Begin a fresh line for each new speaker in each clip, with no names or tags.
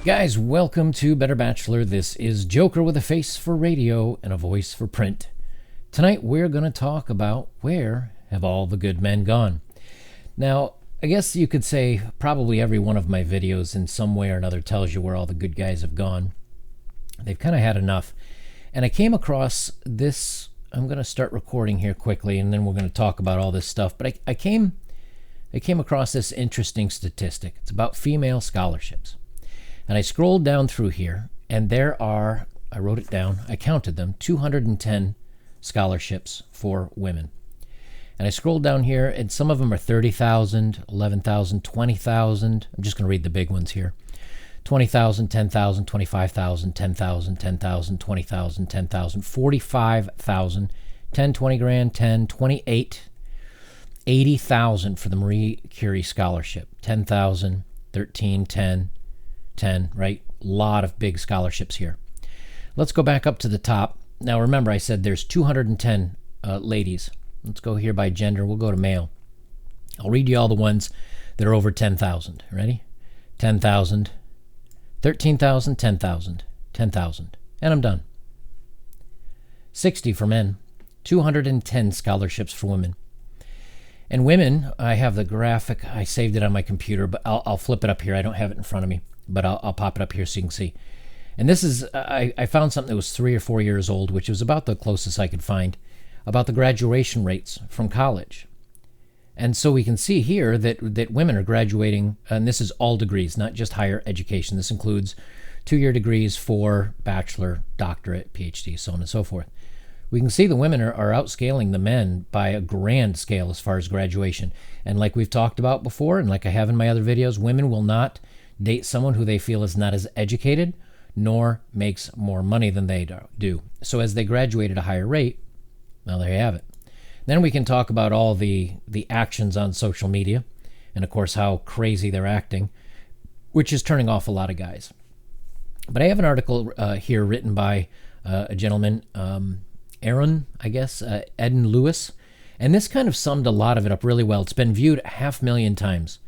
Guys, welcome to Better Bachelor. This is Joker with a face for radio and a voice for print. Tonight we're going to talk about where have all the good men gone. Now, I guess you could say probably every one of my videos in some way or another tells you where all the good guys have gone. They've kind of had enough. And I came across this. I'm going to start recording here quickly and then we're going to talk about all this stuff. But I came across this interesting statistic. It's about female scholarships. And I scrolled down through here, and there are, I wrote it down, I counted them, 210 scholarships for women. And I scrolled down here, and some of them are 30,000, 11,000, 20,000. I'm just going to read the big ones here. 20,000, 10,000, 25,000, 10,000, 10,000, 20,000, 10,000, 45,000, 10, 20 grand, 10, 28, 80,000 for the Marie Curie scholarship, 10,000, 13, 10, right? A lot of big scholarships here. Let's go back up to the top. Now remember, I said there's 210 ladies. Let's go here by gender. We'll go to male. I'll read you all the ones that are over 10,000. Ready? 10,000, 13,000, 10,000, 10,000. And I'm done. 60 for men. 210 scholarships for women. And women, I have the graphic. I saved it on my computer, but I'll flip it up here. I don't have it in front of me, but I'll pop it up here so you can see. And this is, I found something that was 3 or 4 years old, which was about the closest I could find, about the graduation rates from college. And so we can see here that women are graduating, and this is all degrees, not just higher education. This includes 2-year degrees for bachelor, doctorate, PhD, so on and so forth. We can see the women are outscaling the men by a grand scale as far as graduation. And like we've talked about before, and like I have in my other videos, women will not date someone who they feel is not as educated nor makes more money than they do. So as they graduate at a higher rate, well, there you have it. Then we can talk about all the actions on social media and, of course, how crazy they're acting, which is turning off a lot of guys. But I have an article here written by a gentleman, Aaron, I guess, Eden Lewis. And this kind of summed a lot of it up really well. It's been viewed 500,000 times.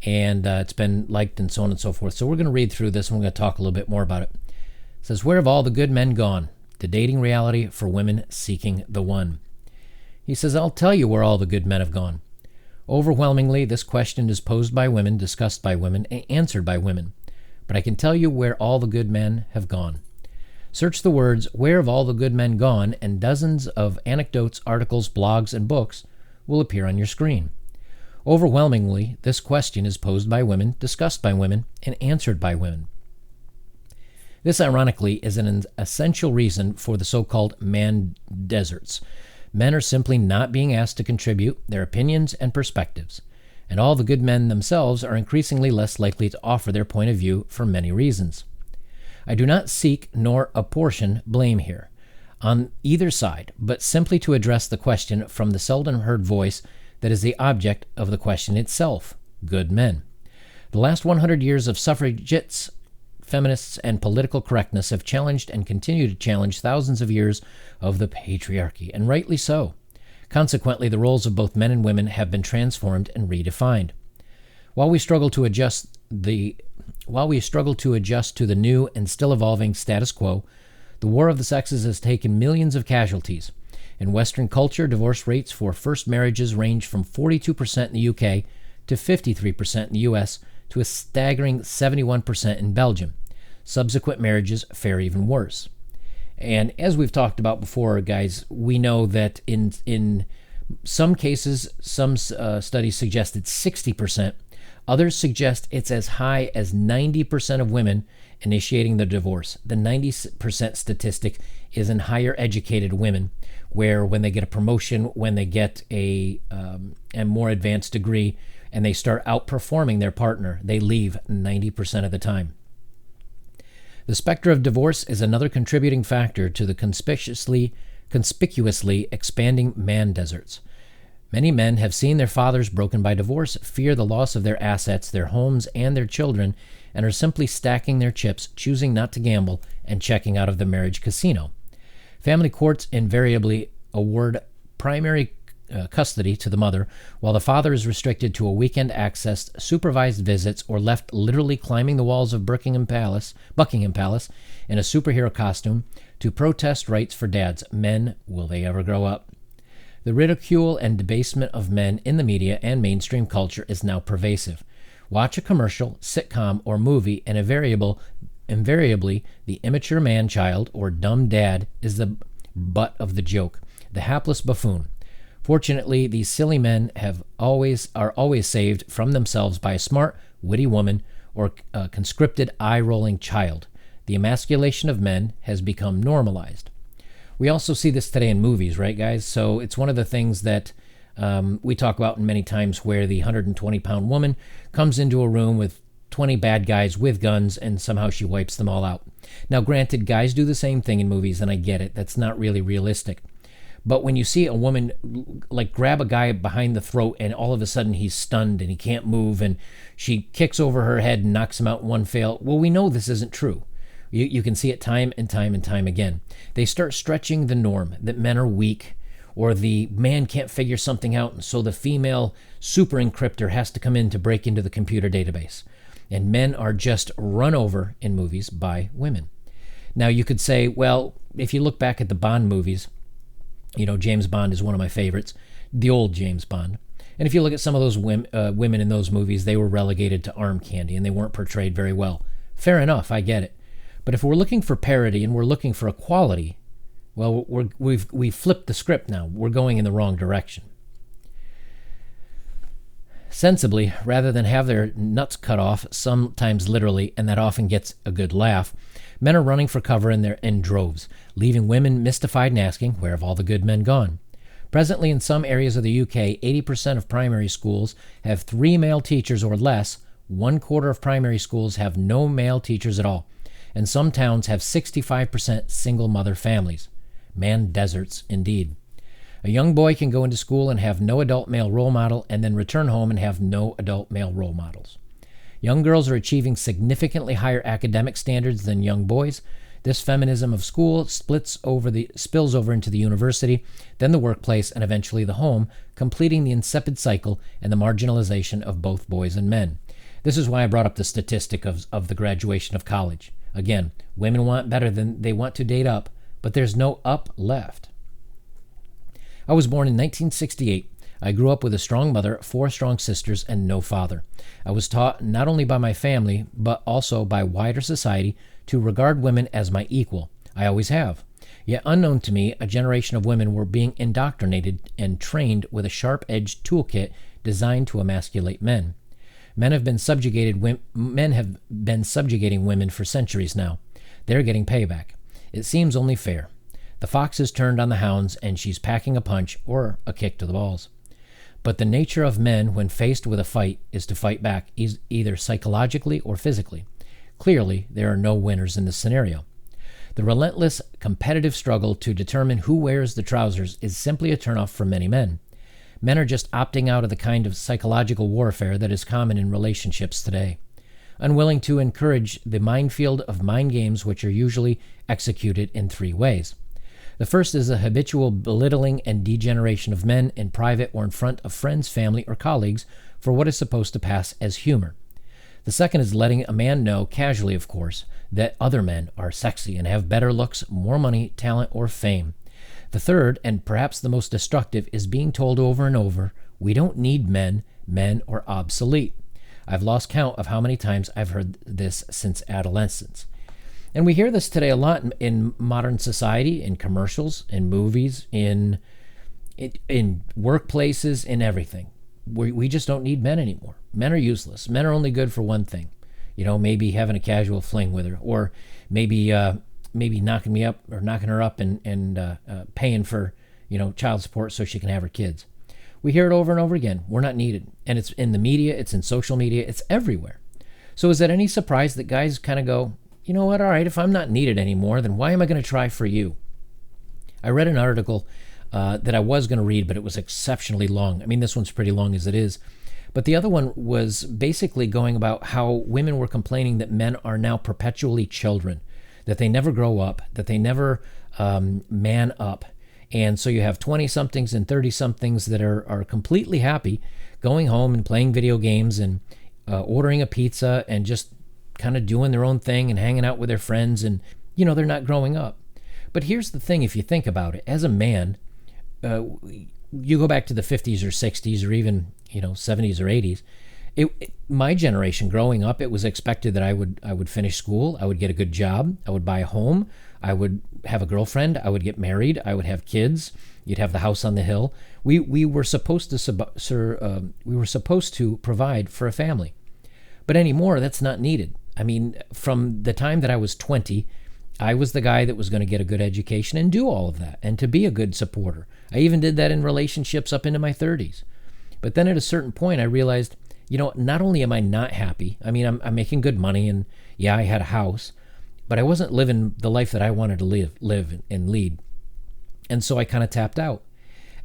And it's been liked and so on and so forth. So we're going to read through this and we're going to talk a little bit more about it. It says, where have all the good men gone? The dating reality for women seeking the one. He says, I'll tell you where all the good men have gone. Overwhelmingly, this question is posed by women, discussed by women, and answered by women. But I can tell you where all the good men have gone. Search the words, where have all the good men gone, and dozens of anecdotes, articles, blogs, and books will appear on your screen. Overwhelmingly, this question is posed by women, discussed by women, and answered by women. This, ironically, is an essential reason for the so-called man deserts. Men are simply not being asked to contribute their opinions and perspectives, and all the good men themselves are increasingly less likely to offer their point of view for many reasons. I do not seek nor apportion blame here on either side, but simply to address the question from the seldom heard voice that is the object of the question itself, good men. The last 100 years of suffragettes, feminists, and political correctness have challenged and continue to challenge thousands of years of the patriarchy, and rightly so. Consequently, the roles of both men and women have been transformed and redefined. While we struggle to adjust to the new and still evolving status quo, the war of the sexes has taken millions of casualties. In Western culture, divorce rates for first marriages range from 42% in the UK to 53% in the US to a staggering 71% in Belgium. Subsequent marriages fare even worse. And as we've talked about before, guys, we know that in some cases, some studies suggest it's 60%. Others suggest it's as high as 90% of women initiating the divorce. The 90% statistic is in higher educated women, where when they get a promotion, when they get a more advanced degree, and they start outperforming their partner, they leave 90% of the time. The specter of divorce is another contributing factor to the conspicuously expanding man deserts. Many men have seen their fathers broken by divorce, fear the loss of their assets, their homes, and their children, and are simply stacking their chips, choosing not to gamble, and checking out of the marriage casino. Family courts invariably award primary custody to the mother, while the father is restricted to a weekend access, supervised visits, or left literally climbing the walls of Buckingham Palace in a superhero costume to protest rights for dads. Men, will they ever grow up? The ridicule and debasement of men in the media and mainstream culture is now pervasive. Watch a commercial, sitcom, or movie, and invariably the immature man-child or dumb dad is the butt of the joke, the hapless buffoon. Fortunately, these silly men are always saved from themselves by a smart, witty woman or a conscripted, eye-rolling child. The emasculation of men has become normalized. We also see this today in movies, right, guys? So it's one of the things that we talk about many times, where the 120-pound woman comes into a room with 20 bad guys with guns, and somehow she wipes them all out. Now, granted, guys do the same thing in movies, and I get it. That's not really realistic. But when you see a woman like grab a guy behind the throat and all of a sudden he's stunned and he can't move, and she kicks over her head and knocks him out in one fail, well, we know this isn't true. You can see it time and time and time again. They start stretching the norm that men are weak, or the man can't figure something out, and so the female super encryptor has to come in to break into the computer database. And men are just run over in movies by women. Now, you could say, well, if you look back at the Bond movies, James Bond is one of my favorites, the old James Bond. And if you look at some of those women in those movies, they were relegated to arm candy and they weren't portrayed very well. Fair enough, I get it. But if we're looking for parity and we're looking for equality, well, we've flipped the script now. We're going in the wrong direction. Sensibly, rather than have their nuts cut off, sometimes literally, and that often gets a good laugh, men are running for cover in droves, leaving women mystified and asking, where have all the good men gone? Presently, in some areas of the UK, 80% of primary schools have 3 male teachers or less. 1/4 of primary schools have no male teachers at all. And some towns have 65% single mother families. Man deserts, indeed. A young boy can go into school and have no adult male role model, and then return home and have no adult male role models. Young girls are achieving significantly higher academic standards than young boys. This feminism of school spills over into the university, then the workplace, and eventually the home, completing the insipid cycle and the marginalization of both boys and men. This is why I brought up the statistic of the graduation of college. Again, women want better than they want to date up, but there's no up left. I was born in 1968. I grew up with a strong mother, 4 strong sisters, and no father. I was taught not only by my family, but also by wider society to regard women as my equal. I always have. Yet unknown to me, a generation of women were being indoctrinated and trained with a sharp-edged toolkit designed to emasculate men. Men have been subjugating women for centuries now. They're getting payback. It seems only fair. The fox has turned on the hounds, and she's packing a punch or a kick to the balls. But the nature of men when faced with a fight is to fight back, either psychologically or physically. Clearly, there are no winners in this scenario. The relentless competitive struggle to determine who wears the trousers is simply a turnoff for many men. Men are just opting out of the kind of psychological warfare that is common in relationships today, unwilling to encourage the minefield of mind games which are usually executed in 3 ways. The first is the habitual belittling and degeneration of men in private or in front of friends, family, or colleagues for what is supposed to pass as humor. The second is letting a man know, casually of course, that other men are sexy and have better looks, more money, talent, or fame. The third, and perhaps the most destructive, is being told over and over, we don't need men, men are obsolete. I've lost count of how many times I've heard this since adolescence. And we hear this today a lot in modern society, in commercials, in movies, in workplaces, in everything. We just don't need men anymore. Men are useless. Men are only good for one thing. Maybe having a casual fling with her, or maybe knocking me up or knocking her up and paying for child support so she can have her kids. We hear it over and over again. We're not needed. And it's in the media, it's in social media, it's everywhere. So is it any surprise that guys kind of go, you know what, all right, if I'm not needed anymore, then why am I going to try for you? I read an article that I was going to read, but it was exceptionally long. I mean, this one's pretty long as it is. But the other one was basically going about how women were complaining that men are now perpetually children, that they never grow up, that they never man up. And so you have 20-somethings and 30-somethings that are completely happy going home and playing video games and ordering a pizza and just kind of doing their own thing and hanging out with their friends, and, they're not growing up. But here's the thing, if you think about it, as a man, you go back to the 50s or 60s or even, 70s or 80s, my generation growing up, it was expected that I would finish school, I would get a good job, I would buy a home, I would have a girlfriend, I would get married, I would have kids, you'd have the house on the hill. We were supposed to provide for a family. But anymore, that's not needed. I mean, from the time that I was 20, I was the guy that was going to get a good education and do all of that and to be a good supporter. I even did that in relationships up into my 30s. But then at a certain point, I realized, not only am I not happy, I mean, I'm making good money, and yeah, I had a house, but I wasn't living the life that I wanted to live and lead. And so I kind of tapped out.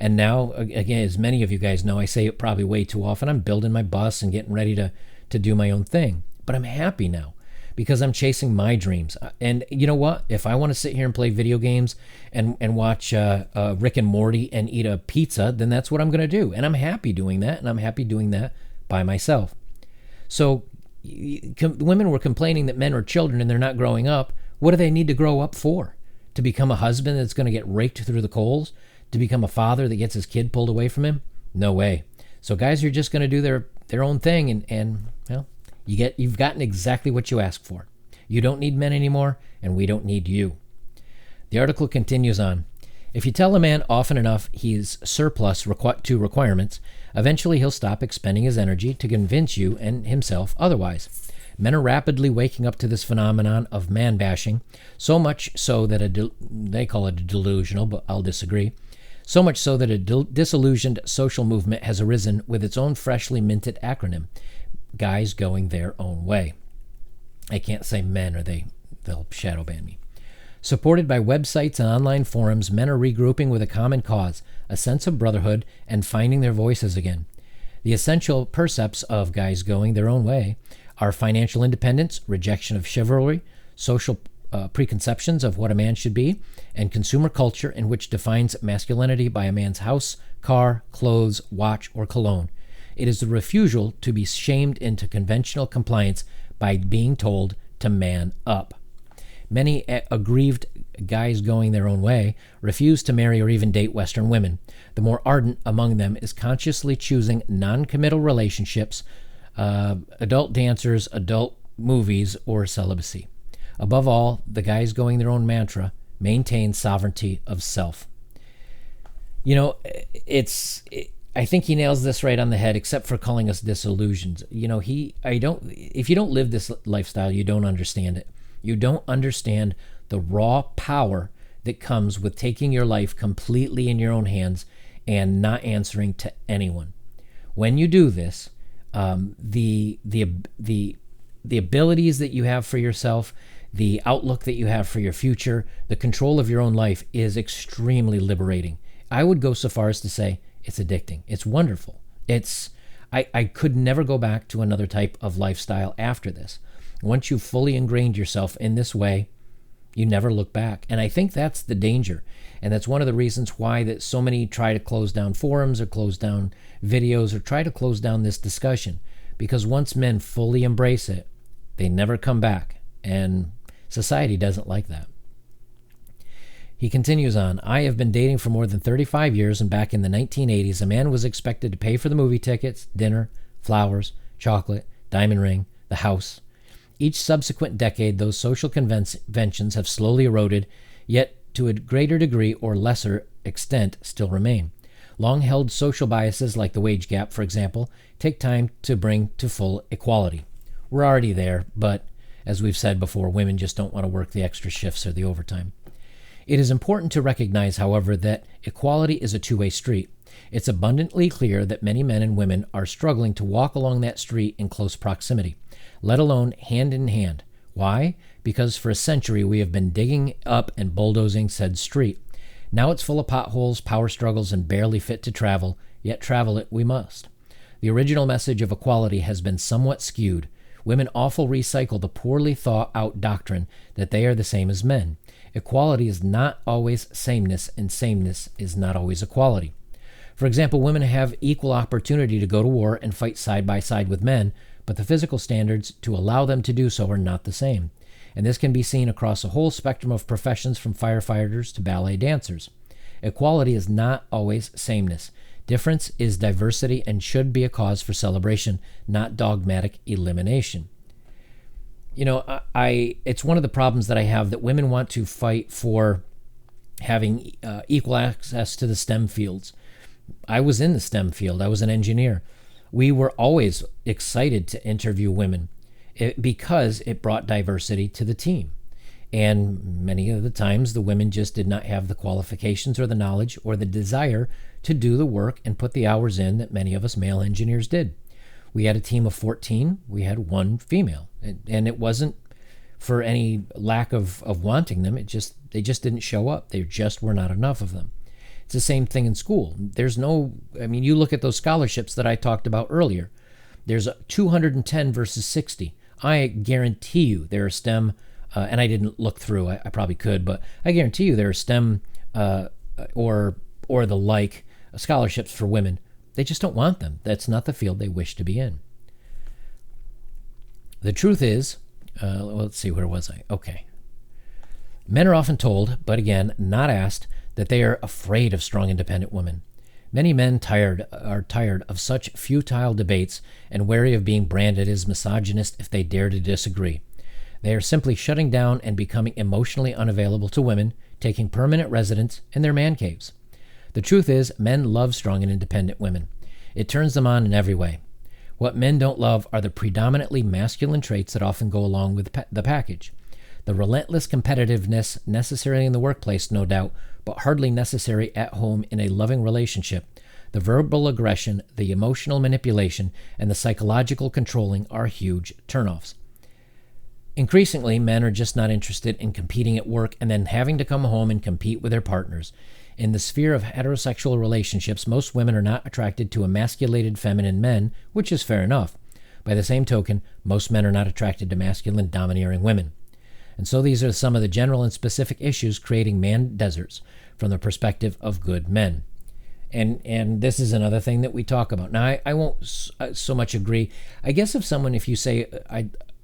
And now, again, as many of you guys know, I say it probably way too often, I'm building my bus and getting ready to do my own thing. But I'm happy now because I'm chasing my dreams. And you know what? If I want to sit here and play video games and watch Rick and Morty and eat a pizza, then that's what I'm going to do. And I'm happy doing that, and I'm happy doing that by myself. So women were complaining that men are children and they're not growing up. What do they need to grow up for? To become a husband that's going to get raked through the coals? To become a father that gets his kid pulled away from him? No way. So guys are just going to do their own thing, and well, you've gotten exactly what you asked for. You don't need men anymore, and we don't need you. The article continues on. If you tell a man often enough he's surplus to requirements, eventually he'll stop expending his energy to convince you and himself otherwise. Men are rapidly waking up to this phenomenon of man bashing, so much so that they call it a delusional, but I'll disagree. So much so that a disillusioned social movement has arisen with its own freshly minted acronym, guys going their own way. I can't say men or they'll shadow ban me. Supported by websites and online forums, men are regrouping with a common cause, a sense of brotherhood, and finding their voices again. The essential percepts of guys going their own way are financial independence, rejection of chivalry, social preconceptions of what a man should be, and consumer culture in which defines masculinity by a man's house, car, clothes, watch, or cologne. It is the refusal to be shamed into conventional compliance by being told to man up. Many aggrieved guys going their own way refuse to marry or even date Western women. The more ardent among them is consciously choosing non-committal relationships, adult dancers, adult movies, or celibacy. Above all, the guys going their own mantra maintain sovereignty of self. I think he nails this right on the head, except for calling us disillusioned. If you don't live this lifestyle, you don't understand it. You don't understand the raw power that comes with taking your life completely in your own hands and not answering to anyone. When you do this, the abilities that you have for yourself, the outlook that you have for your future, the control of your own life is extremely liberating. I would go so far as to say it's addicting. It's wonderful. I could never go back to another type of lifestyle after this. Once you've fully ingrained yourself in this way, you never look back. And I think that's the danger. And that's one of the reasons why that so many try to close down forums or close down videos or try to close down this discussion. Because once men fully embrace it, they never come back. And society doesn't like that. He continues on, I have been dating for more than 35 years, and back in the 1980s, a man was expected to pay for the movie tickets, dinner, flowers, chocolate, diamond ring, the house. Each subsequent decade, those social conventions have slowly eroded, yet to a greater degree or lesser extent still remain. Long-held social biases like the wage gap, for example, take time to bring to full equality. We're already there, but as we've said before, women just don't want to work the extra shifts or the overtime. It is important to recognize, however, that equality is a two-way street. It's abundantly clear that many men and women are struggling to walk along that street in close proximity, let alone hand in hand. Why? Because for a century we have been digging up and bulldozing said street. Now it's full of potholes, power struggles, and barely fit to travel, yet travel it we must. The original message of equality has been somewhat skewed. Women often recycle the poorly thought out doctrine that they are the same as men. Equality is not always sameness, and sameness is not always equality. For example, women have equal opportunity to go to war and fight side by side with men, but the physical standards to allow them to do so are not the same. And this can be seen across a whole spectrum of professions, from firefighters to ballet dancers. Equality is not always sameness. Difference is diversity and should be a cause for celebration, not dogmatic elimination. It's one of the problems that I have, that women want to fight for having equal access to the STEM fields. I was in the STEM field. I was an engineer. We were always excited to interview women because it brought diversity to the team. And many of the times, the women just did not have the qualifications or the knowledge or the desire to do the work and put the hours in that many of us male engineers did. We had a team of 14. We had one female. And it wasn't for any lack of wanting them. They just didn't show up. There just were not enough of them. It's the same thing in school. You look at those scholarships that I talked about earlier. There's 210 versus 60. I guarantee you there are STEM, and I didn't look through, I probably could, but I guarantee you there are STEM or the like scholarships for women. They just don't want them. That's not the field they wish to be in. The truth is, let's see, where was I? Okay. Men are often told, but again, not asked, that they are afraid of strong, independent women. Many men are tired of such futile debates and wary of being branded as misogynist if they dare to disagree. They are simply shutting down and becoming emotionally unavailable to women, taking permanent residence in their man caves. The truth is, men love strong and independent women. It turns them on in every way. What men don't love are the predominantly masculine traits that often go along with the package. The relentless competitiveness necessary in the workplace, no doubt, but hardly necessary at home in a loving relationship. The verbal aggression, the emotional manipulation, and the psychological controlling are huge turnoffs. Increasingly, men are just not interested in competing at work and then having to come home and compete with their partners. In the sphere of heterosexual relationships, most women are not attracted to emasculated feminine men, which is fair enough. By the same token, most men are not attracted to masculine, domineering women. And so these are some of the general and specific issues creating man deserts from the perspective of good men. And this is another thing that we talk about. Now, I won't so much agree. I guess if you say,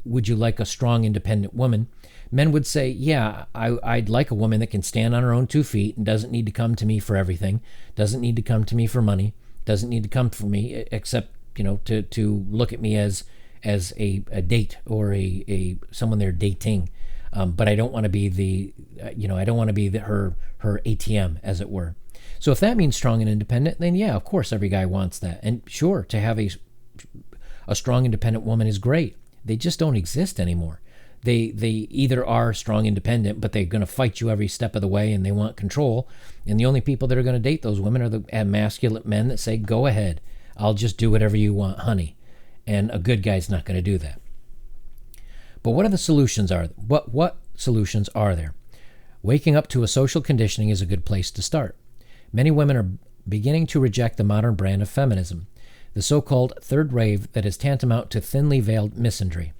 would you like a strong, independent woman? Men would say, yeah, I'd like a woman that can stand on her own 2 feet and doesn't need to come to me for everything, doesn't need to come to me for money, doesn't need to come for me except, to look at me as a date or a someone they're dating. But I don't want to be her ATM, as it were. So if that means strong and independent, then yeah, of course, every guy wants that. And sure, to have a strong, independent woman is great. They just don't exist anymore. They either are strong, independent, but they're going to fight you every step of the way, and they want control. And the only people that are going to date those women are the emasculate men that say, "Go ahead, I'll just do whatever you want, honey." And a good guy's not going to do that. But what are the solutions? What solutions are there? Waking up to a social conditioning is a good place to start. Many women are beginning to reject the modern brand of feminism, the so-called third wave that is tantamount to thinly veiled misandry.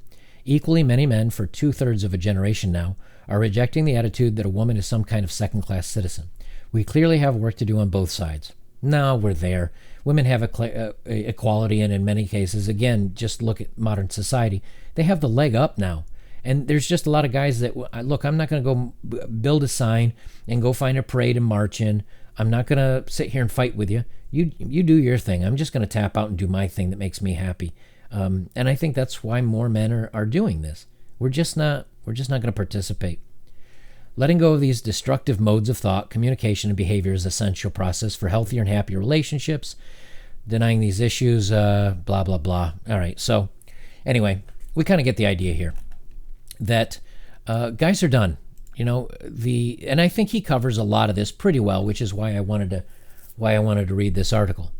Equally, many men, for 2/3 of a generation now, are rejecting the attitude that a woman is some kind of second-class citizen. We clearly have work to do on both sides. Now we're there. Women have equality, and in many cases, again, just look at modern society, they have the leg up now. And there's just a lot of guys that, look, I'm not going to go build a sign and go find a parade and march in. I'm not going to sit here and fight with you. You do your thing. I'm just going to tap out and do my thing that makes me happy. And I think that's why more men are doing this. We're just not going to participate. Letting go of these destructive modes of thought, communication, and behavior is an essential process for healthier and happier relationships. Denying these issues, blah, blah, blah. All right, so anyway, we kind of get the idea here that guys are done. And I think he covers a lot of this pretty well, which is why I wanted to read this article.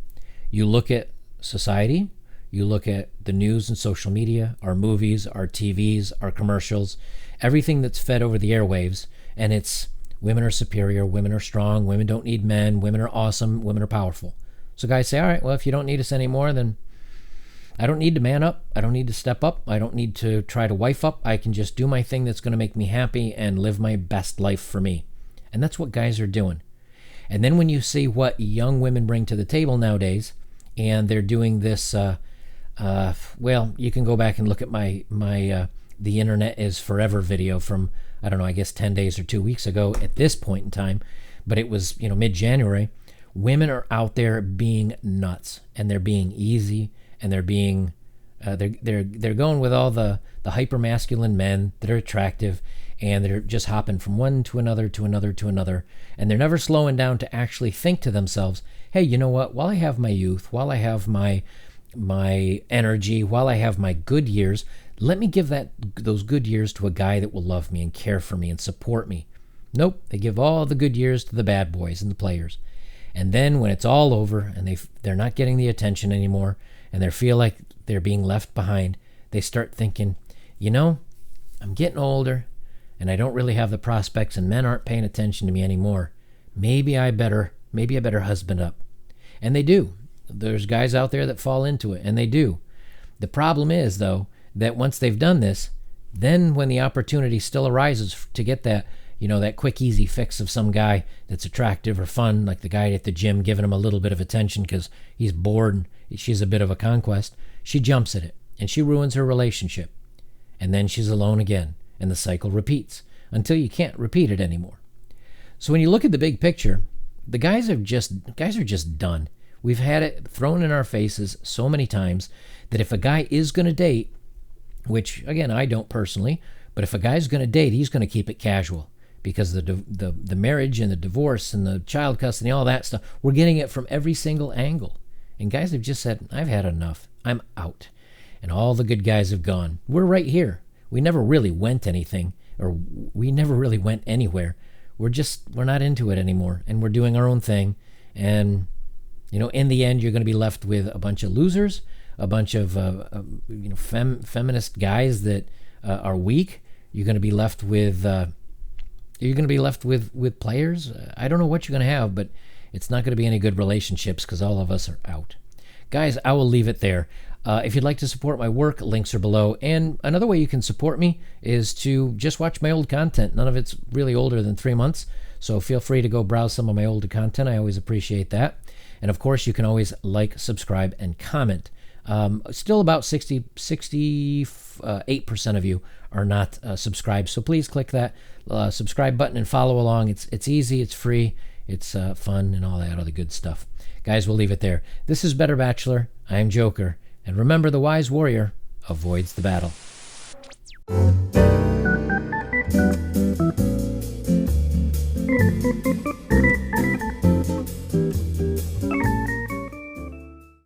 You look at society, you look at the news and social media, our movies, our TVs, our commercials, everything that's fed over the airwaves, and it's women are superior, women are strong, women don't need men, women are awesome, women are powerful. So guys say, all right, well, if you don't need us anymore, then I don't need to man up. I don't need to step up. I don't need to try to wife up. I can just do my thing that's going to make me happy and live my best life for me. And that's what guys are doing. And then when you see what young women bring to the table nowadays, and they're doing this, well, you can go back and look at my The Internet is Forever video from, I don't know, I guess 10 days or 2 weeks ago at this point in time, but it was, mid-January. Women are out there being nuts, and they're being easy, and they're being, they're going with all the hyper masculine men that are attractive, and they're just hopping from one to another to another to another, and they're never slowing down to actually think to themselves, hey, you know what? While I have my youth, while I have my energy, while I have my good years, let me give those good years to a guy that will love me and care for me and support me. Nope, they give all the good years to the bad boys and the players. And then when it's all over and they're not getting the attention anymore and they feel like they're being left behind, they start thinking, I'm getting older and I don't really have the prospects and men aren't paying attention to me anymore. Maybe I better husband up. And they do. There's guys out there that fall into it, and they do. The problem is, though, that once they've done this, then when the opportunity still arises to get that, that quick, easy fix of some guy that's attractive or fun, like the guy at the gym giving him a little bit of attention because he's bored and she's a bit of a conquest, she jumps at it, and she ruins her relationship. And then she's alone again, and the cycle repeats until you can't repeat it anymore. So when you look at the big picture, the guys are just done. We've had it thrown in our faces so many times that if a guy is going to date, which, again, I don't personally, but if a guy's going to date, he's going to keep it casual because the marriage and the divorce and the child custody, all that stuff, we're getting it from every single angle. And guys have just said, I've had enough. I'm out. And all the good guys have gone. We're right here. We never really went anything, or we never really went anywhere. We're not into it anymore, and we're doing our own thing. And in the end, you're going to be left with a bunch of losers, a bunch of feminist guys that are weak. You're going to be left with with players. I don't know what you're going to have, but it's not going to be any good relationships because all of us are out. Guys, I will leave it there. If you'd like to support my work, links are below. And another way you can support me is to just watch my old content. None of it's really older than 3 months, so feel free to go browse some of my older content. I always appreciate that. And of course, you can always like, subscribe, and comment. Still about 68% of you are not subscribed, so please click that subscribe button and follow along. It's easy, it's free, it's fun, and all that other good stuff. Guys, we'll leave it there. This is Better Bachelor. I am Joker. And remember, the wise warrior avoids the battle.